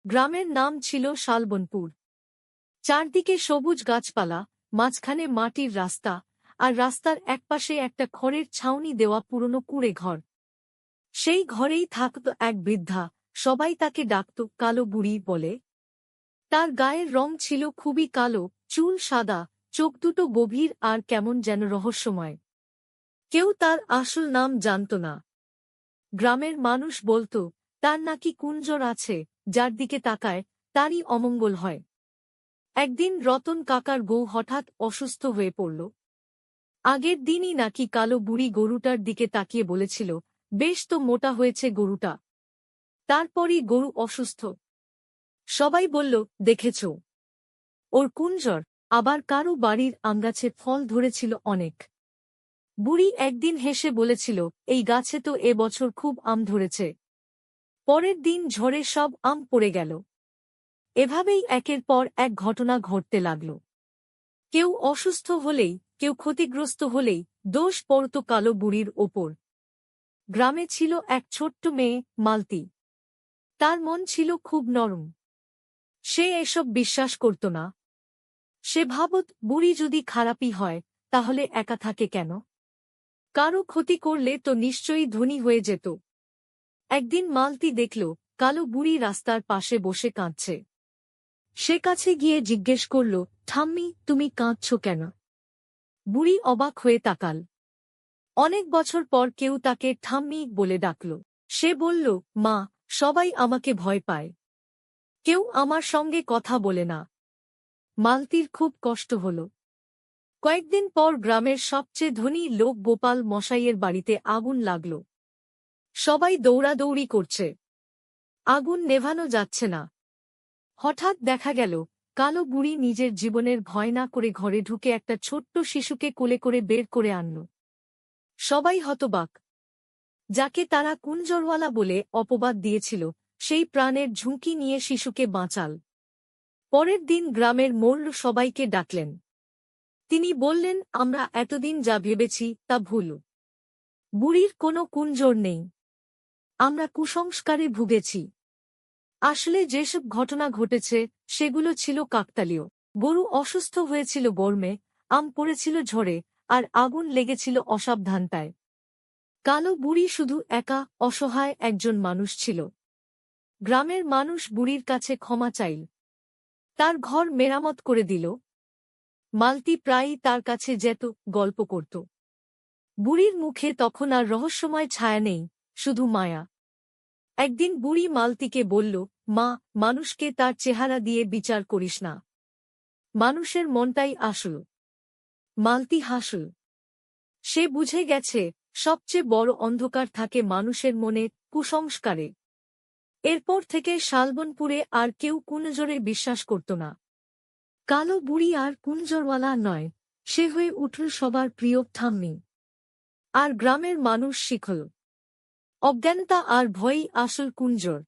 গ্রামের নাম ছিল শালবনপুর। চারদিকে সবুজ গাছপালা, মাঝখানে মাটির রাস্তা, আর রাস্তার একপাশে একটা খড়ের ছাউনি দেওয়া পুরনো কুঁড়ে ঘর। সেই ঘরেই থাকত এক বৃদ্ধা, সবাই তাকে ডাকত কালো বুড়ি বলে। তার গায়ের রং ছিল খুবই কালো, চুল সাদা, চোখ দুটো গভীর আর কেমন যেন রহস্যময়। কেউ তার আসল নাম জানত না। গ্রামের মানুষ বলত, তার নাকি কুঞ্জর আছে, যার দিকে তাকায় তারই অমঙ্গল হয়। একদিন রতন কাকার বউ হঠাৎ অসুস্থ হয়ে পড়ল। আগের দিনই নাকি কালো বুড়ি গরুটার দিকে তাকিয়ে বলেছিল, বেশ তো মোটা হয়েছে গরুটা। তারপরই গরু অসুস্থ। সবাই বলল, দেখেছ, ওর কুঞ্জর। আবার কারো বাড়ির আমগাছে ফল ধরেছিল অনেক। বুড়ি একদিন হেসে বলেছিল, এই গাছে তো এবছর খুব আম ধরেছে। পরের দিন ঝড়ে সব আম পড়ে গেল। এভাবেই একের পর এক ঘটনা ঘটতে লাগল। কেউ অসুস্থ হলেই, কেউ ক্ষতিগ্রস্ত হলেই দোষ পড়ত কালো বুড়ির ওপর। গ্রামে ছিল এক ছোট্ট মেয়ে, মালতী। তার মন ছিল খুব নরম। সে এসব বিশ্বাস করত না। সে ভাবত, বুড়ি যদি খারাপই হয়, তাহলে একা থাকে কেন? কারো ক্ষতি করলে তো নিশ্চয়ই ধনী হয়ে যেত। একদিন মালতী দেখল, কালো বুড়ি রাস্তার পাশে বসে কাঁদছে। সে কাছে গিয়ে জিজ্ঞেস করল, ঠাম্মি, তুমি কাঁদছ কেন? বুড়ি অবাক হয়ে তাকাল। অনেক বছর পর কেউ তাকে ঠাম্মি বলে ডাকল। সে বলল, মা, সবাই আমাকে ভয় পায়। কেউ আমার সঙ্গে কথা বলে না। মালতীর খুব কষ্ট হল। কয়েকদিন পর গ্রামের সবচেয়ে ধনী লোক গোপাল মশাইয়ের বাড়িতে আগুন লাগল। সবাই দৌড়াদৌড়ি করছে। আগুন নেভানো যাচ্ছে না। হঠাৎ দেখা গেল, কালো বুড়ি নিজের জীবনের ভয় না করে ঘরে ঢুকে একটা ছোট্ট শিশুকে কোলে করে বের করে আনল। সবাই হতবাক। যাকে তারা কুঞ্জরওয়ালা বলে অপবাদ দিয়েছিল, সেই প্রাণের ঝুঁকি নিয়ে শিশুকে বাঁচাল। পরের দিন গ্রামের মোড়ল সবাইকে ডাকলেন। তিনি বললেন, আমরা এতদিন যা ভেবেছি তা ভুল। বুড়ির কোনো কুঞ্জর নেই। আমরা কুসংস্কারে ভুগেছি। আসলে যেসব ঘটনা ঘটেছে সেগুলো ছিল কাকতালীয়। গরু অসুস্থ হয়েছিল বর্মে, আম পড়েছিল ঝড়ে, আর আগুন লেগেছিল অসাবধানতায়। কালো বুড়ি শুধু একা অসহায় একজন মানুষ ছিল। গ্রামের মানুষ বুড়ির কাছে ক্ষমা চাইল। তার ঘর মেরামত করে দিল। মালতী প্রায়ই তার কাছে যেত, গল্প করত। বুড়ির মুখে তখন আর রহস্যময় ছায়া নেই, শুধু মায়া। একদিন বুড়ি মালতীকে বলল, মা, মানুষকে তার চেহারা দিয়ে বিচার করিস না। মানুষের মনটাই আসল। মালতী হাসল। সে বুঝে গেছে, সবচেয়ে বড় অন্ধকার থাকে মানুষের মনে, কুসংস্কারে। এরপর থেকে শালবনপুরে আর কেউ কুঞ্জরে বিশ্বাস করত না। কালো বুড়ি আর কুঞ্জরওয়ালা নয়, সে হয়ে উঠল সবার প্রিয় ঠাম্মি। আর গ্রামের মানুষ শিখল, অজ্ঞানতা আর ভয়ই আসল কুঞ্জর।